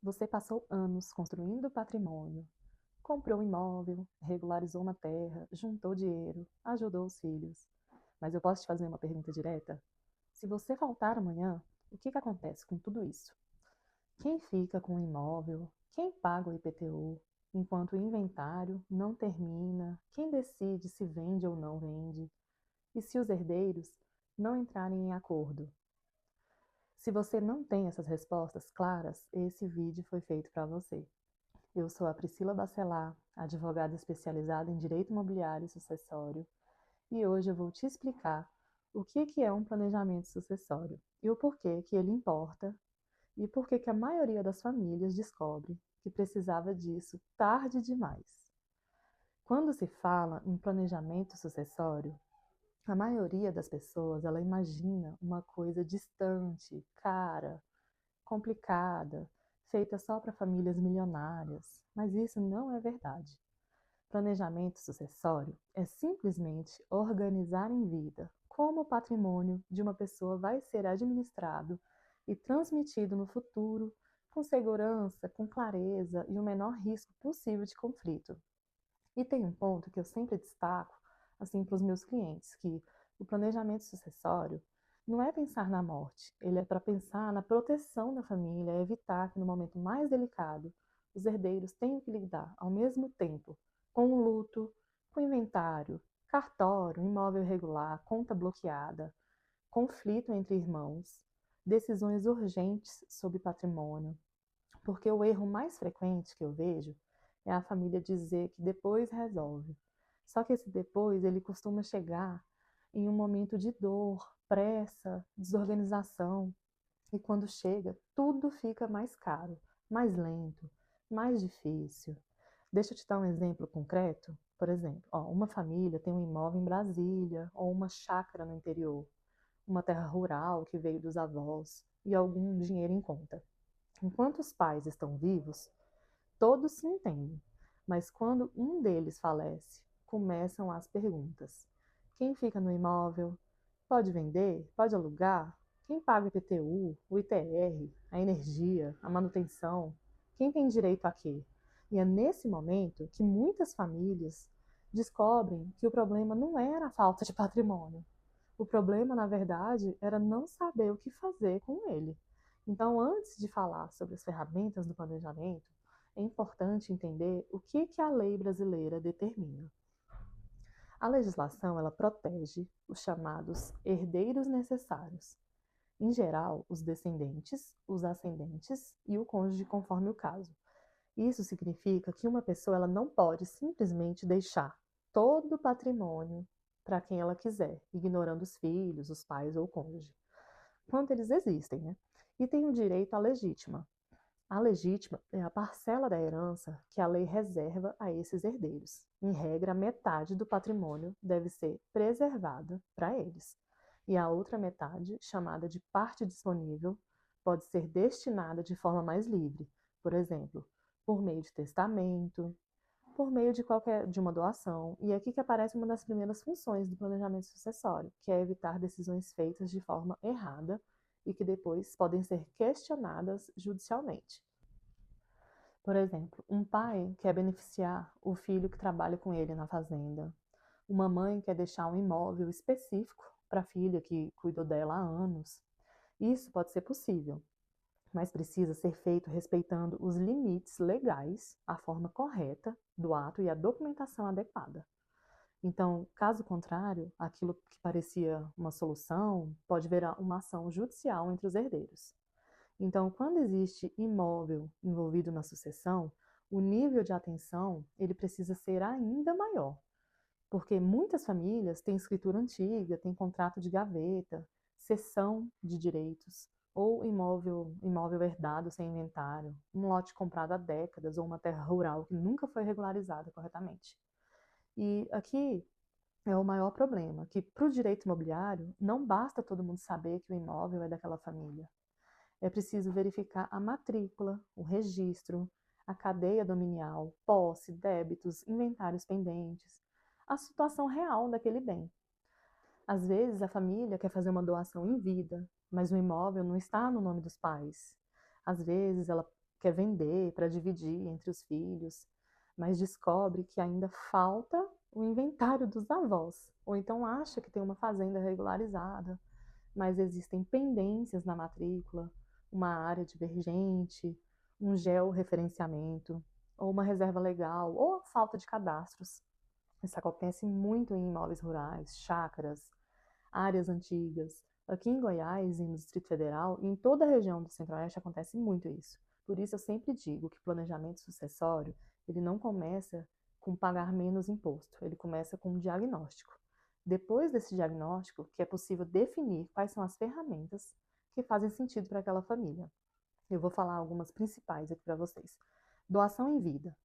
Você passou anos construindo patrimônio, comprou um imóvel, regularizou uma terra, juntou dinheiro, ajudou os filhos. Mas eu posso te fazer uma pergunta direta? Se você faltar amanhã, o que acontece com tudo isso? Quem fica com o imóvel? Quem paga o IPTU? Enquanto o inventário não termina, quem decide se vende ou não vende? E se os herdeiros não entrarem em acordo? Se você não tem essas respostas claras, esse vídeo foi feito para você. Eu sou a Priscila Bacelar, advogada especializada em direito imobiliário e sucessório, e hoje eu vou te explicar o que é um planejamento sucessório e o porquê que ele importa e porquê que a maioria das famílias descobre que precisava disso tarde demais. Quando se fala em planejamento sucessório, a maioria das pessoas ela imagina uma coisa distante, cara, complicada, feita só para famílias milionárias, mas isso não é verdade. Planejamento sucessório é simplesmente organizar em vida como o patrimônio de uma pessoa vai ser administrado e transmitido no futuro com segurança, com clareza e o menor risco possível de conflito. E tem um ponto que eu sempre destaco assim para os meus clientes, que o planejamento sucessório não é pensar na morte, ele é para pensar na proteção da família, evitar que no momento mais delicado os herdeiros tenham que lidar ao mesmo tempo com o luto, com o inventário, cartório, imóvel irregular, conta bloqueada, conflito entre irmãos, decisões urgentes sobre patrimônio, porque o erro mais frequente que eu vejo é a família dizer que depois resolve. Só que esse depois, ele costuma chegar em um momento de dor, pressa, desorganização. E quando chega, tudo fica mais caro, mais lento, mais difícil. Deixa eu te dar um exemplo concreto. Por exemplo, uma família tem um imóvel em Brasília ou uma chácara no interior, uma terra rural que veio dos avós e algum dinheiro em conta. Enquanto os pais estão vivos, todos se entendem, mas quando um deles falece, começam as perguntas. Quem fica no imóvel? Pode vender? Pode alugar? Quem paga o IPTU, o ITR, a energia, a manutenção? Quem tem direito a quê? E é nesse momento que muitas famílias descobrem que o problema não era a falta de patrimônio. O problema, na verdade, era não saber o que fazer com ele. Então, antes de falar sobre as ferramentas do planejamento, é importante entender o que a lei brasileira determina. A legislação ela protege os chamados herdeiros necessários, em geral, os descendentes, os ascendentes e o cônjuge, conforme o caso. Isso significa que uma pessoa ela não pode simplesmente deixar todo o patrimônio para quem ela quiser, ignorando os filhos, os pais ou o cônjuge, quanto eles existem, né? E tem o direito à legítima. A legítima é a parcela da herança que a lei reserva a esses herdeiros. Em regra, metade do patrimônio deve ser preservada para eles. E a outra metade, chamada de parte disponível, pode ser destinada de forma mais livre, por exemplo, por meio de testamento, por meio de uma doação. E é aqui que aparece uma das primeiras funções do planejamento sucessório, que é evitar decisões feitas de forma errada e que depois podem ser questionadas judicialmente. Por exemplo, um pai quer beneficiar o filho que trabalha com ele na fazenda. Uma mãe quer deixar um imóvel específico para a filha que cuidou dela há anos. Isso pode ser possível, mas precisa ser feito respeitando os limites legais, a forma correta do ato e a documentação adequada. Então, caso contrário, aquilo que parecia uma solução pode virar uma ação judicial entre os herdeiros. Então, quando existe imóvel envolvido na sucessão, o nível de atenção ele precisa ser ainda maior, porque muitas famílias têm escritura antiga, têm contrato de gaveta, cessão de direitos, ou imóvel herdado sem inventário, um lote comprado há décadas ou uma terra rural que nunca foi regularizada corretamente. E aqui é o maior problema, que para o direito imobiliário não basta todo mundo saber que o imóvel é daquela família. É preciso verificar a matrícula, o registro, a cadeia dominial, posse, débitos, inventários pendentes, a situação real daquele bem. Às vezes, a família quer fazer uma doação em vida, mas o imóvel não está no nome dos pais. Às vezes, ela quer vender para dividir entre os filhos, mas descobre que ainda falta o inventário dos avós, ou então acha que tem uma fazenda regularizada, mas existem pendências na matrícula, uma área divergente, um georreferenciamento, ou uma reserva legal, ou a falta de cadastros. Isso acontece muito em imóveis rurais, chácaras, áreas antigas. Aqui em Goiás e no Distrito Federal e em toda a região do Centro-Oeste acontece muito isso. Por isso eu sempre digo que o planejamento sucessório, ele não começa com pagar menos imposto, ele começa com um diagnóstico. Depois desse diagnóstico, que é possível definir quais são as ferramentas que fazem sentido para aquela família. Eu vou falar algumas principais aqui para vocês. Doação em vida.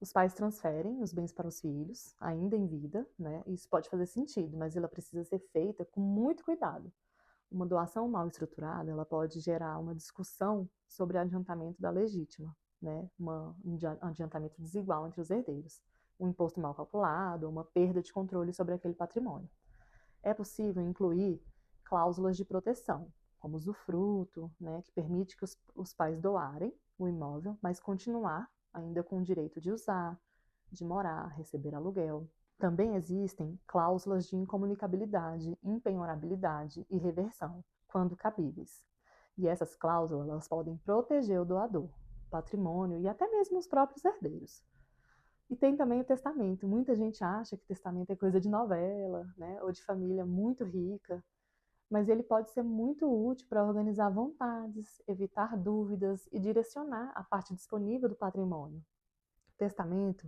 Os pais transferem os bens para os filhos, ainda em vida, né? Isso pode fazer sentido, mas ela precisa ser feita com muito cuidado. Uma doação mal estruturada, ela pode gerar uma discussão sobre adiantamento da legítima, né? Um adiantamento desigual entre os herdeiros, um imposto mal calculado, uma perda de controle sobre aquele patrimônio. É possível incluir cláusulas de proteção, como usufruto, né? Que permite que os pais doarem o imóvel, mas continuar ainda com o direito de usar, de morar, receber aluguel. Também existem cláusulas de incomunicabilidade, impenhorabilidade e reversão, quando cabíveis. E essas cláusulas elas podem proteger o doador, patrimônio e até mesmo os próprios herdeiros. E tem também o testamento. Muita gente acha que testamento é coisa de novela, né, ou de família muito rica, mas ele pode ser muito útil para organizar vontades, evitar dúvidas e direcionar a parte disponível do patrimônio. O testamento,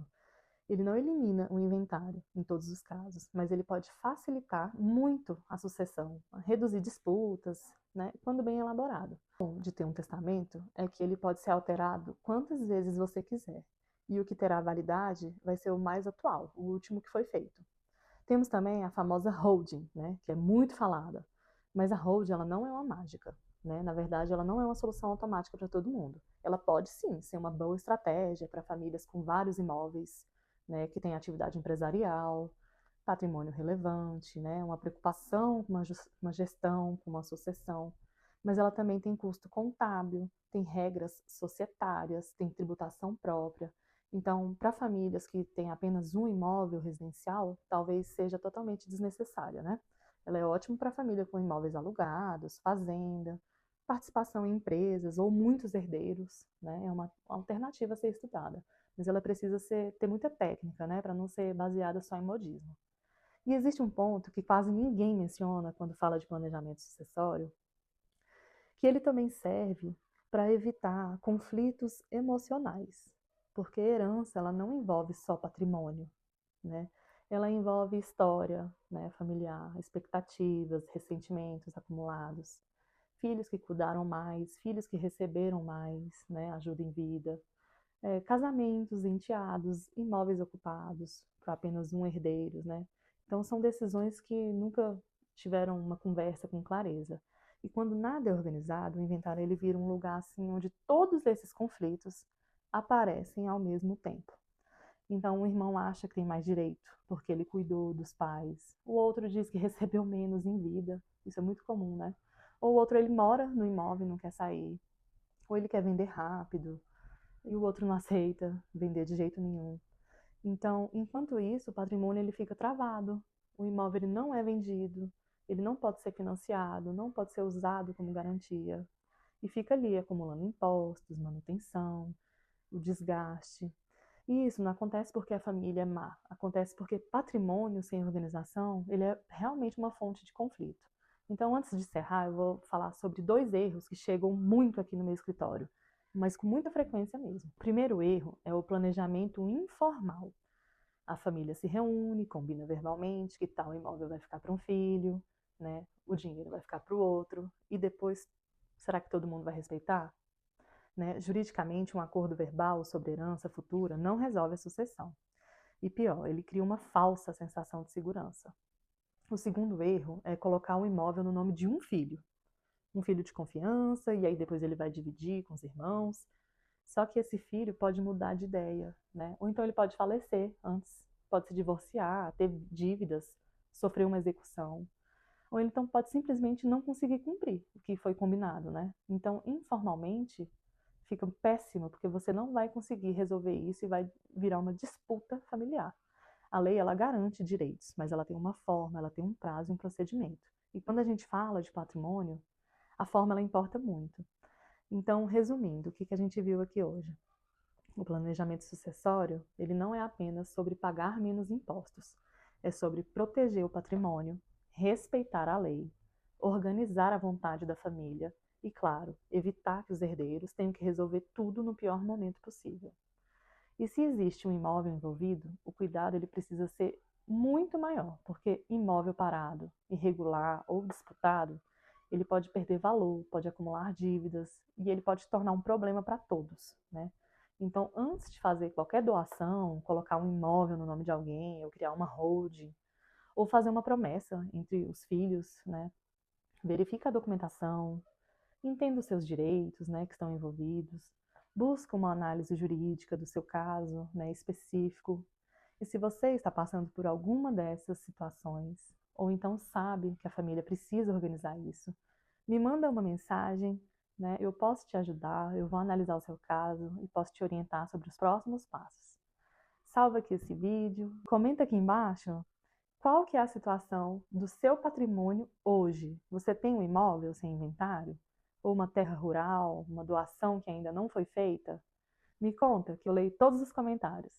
ele não elimina o inventário em todos os casos, mas ele pode facilitar muito a sucessão, reduzir disputas, né, quando bem elaborado. O bom de ter um testamento é que ele pode ser alterado quantas vezes você quiser, e o que terá validade vai ser o mais atual, o último que foi feito. Temos também a famosa holding, né, que é muito falada, mas a holding ela não é uma mágica, né? Na verdade, ela não é uma solução automática para todo mundo. Ela pode sim ser uma boa estratégia para famílias com vários imóveis, né, que têm atividade empresarial, patrimônio relevante, né, uma preocupação com uma gestão, com uma sucessão, mas ela também tem custo contábil, tem regras societárias, tem tributação própria. Então, para famílias que têm apenas um imóvel residencial, talvez seja totalmente desnecessária, né? Ela é ótima para família com imóveis alugados, fazenda, participação em empresas ou muitos herdeiros, né? É uma alternativa a ser estudada, mas ela precisa ter muita técnica, né, para não ser baseada só em modismo. E existe um ponto que quase ninguém menciona quando fala de planejamento sucessório, que ele também serve para evitar conflitos emocionais, porque a herança ela não envolve só patrimônio, né? Ela envolve história, né, familiar, expectativas, ressentimentos acumulados, filhos que cuidaram mais, filhos que receberam mais, né, ajuda em vida, casamentos, enteados, imóveis ocupados para apenas um herdeiro, né? Então são decisões que nunca tiveram uma conversa com clareza. E quando nada é organizado, o inventário ele vira um lugar assim onde todos esses conflitos aparecem ao mesmo tempo. Então, um irmão acha que tem mais direito, porque ele cuidou dos pais. O outro diz que recebeu menos em vida. Isso é muito comum, né? Ou o outro, ele mora no imóvel e não quer sair. Ou ele quer vender rápido. E o outro não aceita vender de jeito nenhum. Então, enquanto isso, o patrimônio ele fica travado. O imóvel ele não é vendido. Ele não pode ser financiado, não pode ser usado como garantia. E fica ali acumulando impostos, manutenção, o desgaste. E isso não acontece porque a família é má, acontece porque patrimônio sem organização, ele é realmente uma fonte de conflito. Então, antes de encerrar, eu vou falar sobre dois erros que chegam muito aqui no meu escritório, mas com muita frequência mesmo. O primeiro erro é o planejamento informal. A família se reúne, combina verbalmente que tal imóvel vai ficar para um filho, né? O dinheiro vai ficar para o outro, e depois, será que todo mundo vai respeitar? Né? Juridicamente, um acordo verbal sobre herança futura não resolve a sucessão. E pior, ele cria uma falsa sensação de segurança. O segundo erro é colocar o imóvel no nome de um filho de confiança, e aí depois ele vai dividir com os irmãos. Só que esse filho pode mudar de ideia, né? Ou então ele pode falecer antes, pode se divorciar, ter dívidas, sofrer uma execução. Ou então pode simplesmente não conseguir cumprir o que foi combinado, né? Então, informalmente, fica péssimo, porque você não vai conseguir resolver isso e vai virar uma disputa familiar. A lei, ela garante direitos, mas ela tem uma forma, ela tem um prazo e um procedimento. E quando a gente fala de patrimônio, a forma ela importa muito. Então, resumindo, o que a gente viu aqui hoje? O planejamento sucessório, ele não é apenas sobre pagar menos impostos, é sobre proteger o patrimônio, respeitar a lei, organizar a vontade da família e, claro, evitar que os herdeiros tenham que resolver tudo no pior momento possível. E se existe um imóvel envolvido, o cuidado ele precisa ser muito maior, porque imóvel parado, irregular ou disputado, ele pode perder valor, pode acumular dívidas e ele pode se tornar um problema para todos, né? Então, antes de fazer qualquer doação, colocar um imóvel no nome de alguém, ou criar uma holding, ou fazer uma promessa entre os filhos, né? Verifica a documentação, entenda os seus direitos, né, que estão envolvidos, busca uma análise jurídica do seu caso, né, específico. E se você está passando por alguma dessas situações, ou então sabe que a família precisa organizar isso, me manda uma mensagem, né, eu posso te ajudar, eu vou analisar o seu caso e posso te orientar sobre os próximos passos. Salva aqui esse vídeo, comenta aqui embaixo qual que é a situação do seu patrimônio hoje? Você tem um imóvel sem inventário? Ou uma terra rural, uma doação que ainda não foi feita? Me conta, que eu leio todos os comentários.